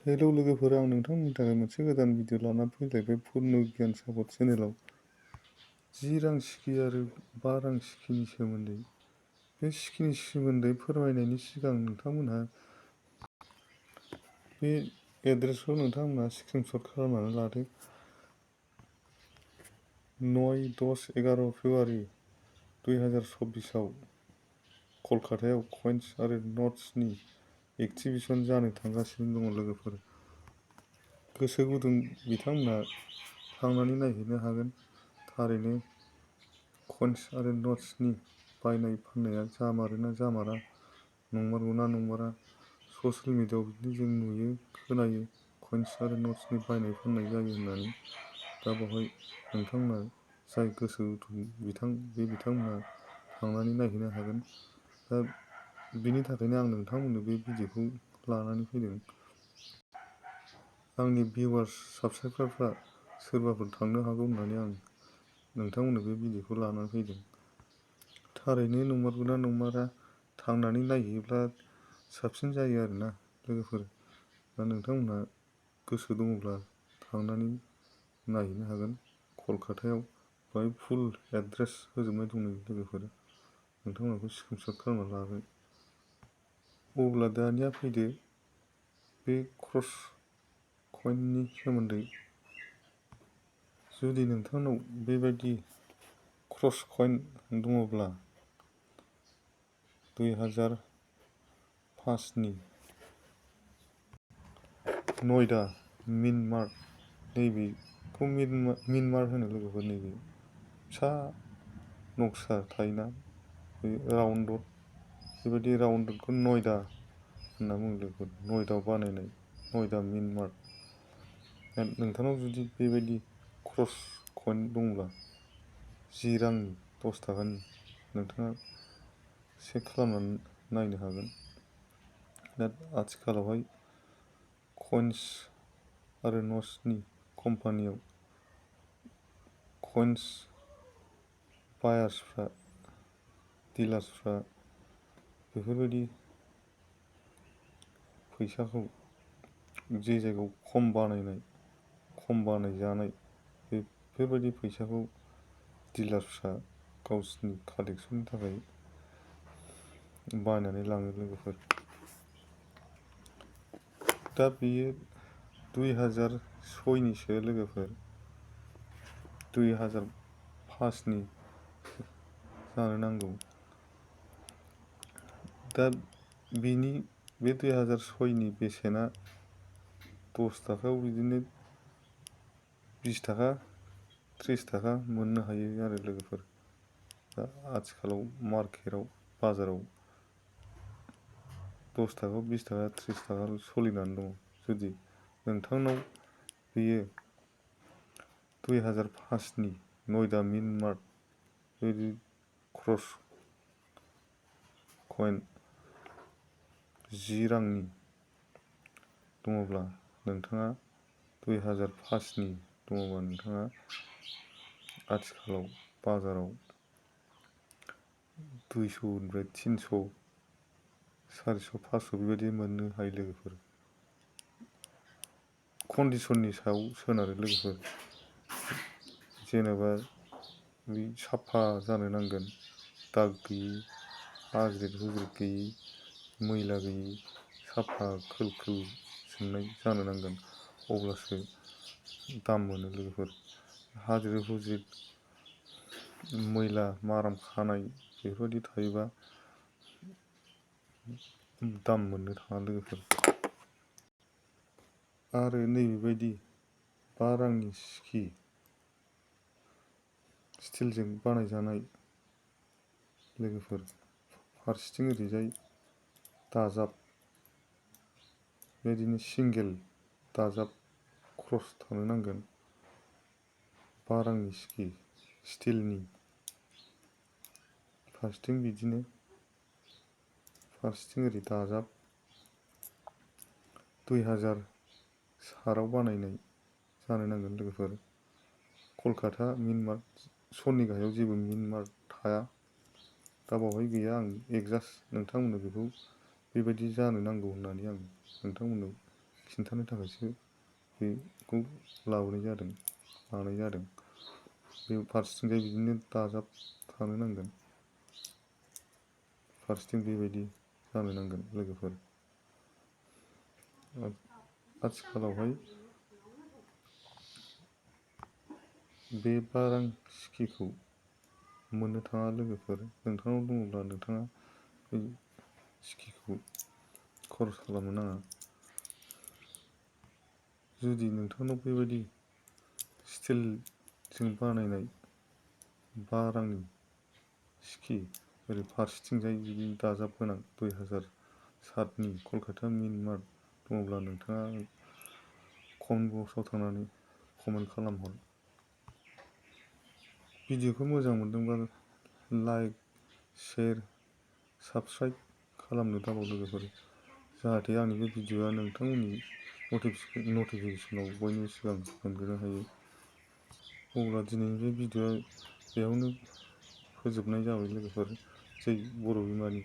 Hello लोगोफोर, आं नोंथांमोननि थाखाय मोनसे गोदान भिडिअ लाना फैलायबाय पुर्न गियान सापट चेनेलाव। 10 रां सिकि आरो 5 रां सिकिनि सोमोन्दै। बे सिकिनि सोमोन्दै फोरमायनायनि सिगां नोंथांमोनहा बे एड्रेसखौ स्क्रिनशट खालामनानै लादो। 9-10-11 फेब्रुआरि 2024 कलकातायाव कइन्स आरो नट्सनि एक्जिबिशन जानो थांगासिनो दङ लोगोफोर। गोसो गुदुं बिथांमोना थांनानै नायहैनो हागोन। थारैनो कइन्स आरो नट्सनि बायनाय फाननाया जामारोना जामारा, नंमारगौना नंमारा, ससियेल मिडियायाव बिदिनो जों नुयो खोनायो कइन्स आरो नट्सनि बायनाय फाननाय जायो होननानै। दा बेवहाय नोंथांमोना जाय गोसो गुदुं बिथांमोना थांनानै नायहैनो हागोन। दा बिनि थाखायनो आं नोंथांमोननो बे भिडिअखौ लानानै फैदों। आंनि भिउवार्स साबस्क्राइबारफ्रा सोरबाफोर थांनो हागौ होननानै आं नोंथांमोननो बे भिडिअखौ लानानै फैदों। थारैनो नंमारगौना नंमारा, थांनानै नायहैयोब्ला साबसिन जायो आरोना लोगोफोर। दा नोंथांमोनहा गोसो दङब्ला थांनानै नायहैनो हागोन कलकातायाव। बेवहाय फुल एड्रेस होजोबनाय दङ लोगोफोर, नोंथांमोनखौ स्क्रिनशट खालामना लागोन। अब्ला दानिया फैदो बे क्रस कइननि सोमोन्दै। जुदि नोंथांनाव बेबायदि क्रस कइन दङब्ला 2005नि नयडा मिनमार्ट, नैबेखौ मिनमार्ट होनो लोगोफोर। नैबे फिसा नक्सा थायोना बे राउन्डद, बेबायदि राउन्डदखौ नयडा होनना बुङो लोगोफोर। नयडायाव बानायनाय नयडा मिनमार्ट। नोंथांनाव जुदि बेबायदि क्रस कइन दंब्ला 10 रांनि 10 थाखानि नोंथाङा चेक खालामनानै नायनो हागोन। दा आथिखालावहाय कइन्स आरो नट्सनि कम्पानियाव कइन्स बायार्सफ्रा, डिलार्सफ्रा बेफोरबायदि फैसाखौ जे जायगायाव खम बानायजानाय बेफोरबायदि फैसाखौ डिलार्सफ्रा गावसिनि कालेक्सननि थाखाय बायनानै लाङो लोगोफोर। दा बेयो 2006निसो लोगोफोर, 2005नि जानो नांगौ। दा बे 2006नि बेसेना 10 थाखायाव बिदिनो 20 थाखा 30 थाखा मोननो हायो आरो लोगोफोर। दा आथिखालाव मार्केटाव, बाजाराव 10 थाखा 20 थाखा 30 थाखा सोलिनानै दङ। जुदि नोंथांनाव बेयो 2005नि नयडा मिनमार्ट बेबायदि क्रस कइन 10 रांनि दङब्ला, नोंथाङा 2005नि दङब्ला नोंथाङा आथिखालाव बाजाराव 200निफ्राय 300, 400, 500 बेबायदि मोननो हायो लोगोफोर। कन्डिसननि सायाव सोनारो लोगोफोर। जेनेबा बे साफा जानो नांगोन, दाग गैयि, हाज्रिद हुज्रिद गैयि, मैला गैयि, साफा खोल खोल जोंनाय जानो नांगोन, अब्लासो दाम मोनो लोगोफोर। हाज्रिद हुज्रिद, मैला माराम खानाय बेफोरबायदि थायोबा दाम मोननो थाङा लोगोफोर। आरो नैबेबायदि 5 रांनि सिकि, स्टिलजों बानायजानाय लोगोफोर, फारसेथिं ओरैजाय दाजाब, बेबायदिनो सिंगेल दाजाब क्रस थानो नांगोन। 5 रांनि सिकि स्टिलनि, फारसेथिं बिदिनो, फारसेथिं ओरै दाजाब 2000 बानायनाय जानो नांगोन लोगोफोर। कलकाता मिनमार्ट, सननि गाहायाव जेबो मिनमार्ट थाया। दा बावहाय गैया। आं एगजास्ट नोंथांमोननो बेखौ बेबायदि जानो नांगौ होननानै आं नोंथांमोननो खिन्थानो थाखायसो बेखौ लानाय जादों। बे फारसेथिंजाय बिदिनो दाजाबफानो नांगोन, फारसेथिं बेबायदि जानो नांगोन लोगोफोर। आथिखालावहाय बे 5 रां सिकिखौ मोननो थाङा लोगोफोर। नोंथांनाव दङब्ला नोंथाङा बे सिकिखौ खरस खालामनो नाङा। जुदि नोंथांनाव बेबायदि स्टिलजों बानायनाय 5 रांनि सिकि ओरै फारसेथिंजाय बिदि दाजाब गोनां 2007नि कलकाता मिनि मार्ट दङब्ला नोंथाङा कमेन्ट बक्सआव थांनानै कमेन्ट खालामहर। भिडिअखौ मोजां मोनदोंबा लाइक, शेयार, साबस्क्राइब खालामनो दाबाव लोगोफोर, जाहाथे आंनि बे भिडिअआ नोंथांमोननि नटिफिकेसनाव बयनिबो सिगां मोनग्रोनो हायो। अब्ला दिनैनि बे भिडिअआ बेयावनो फोजोबनाय जाबाय लोगोफोर। जै बर' बिमानि।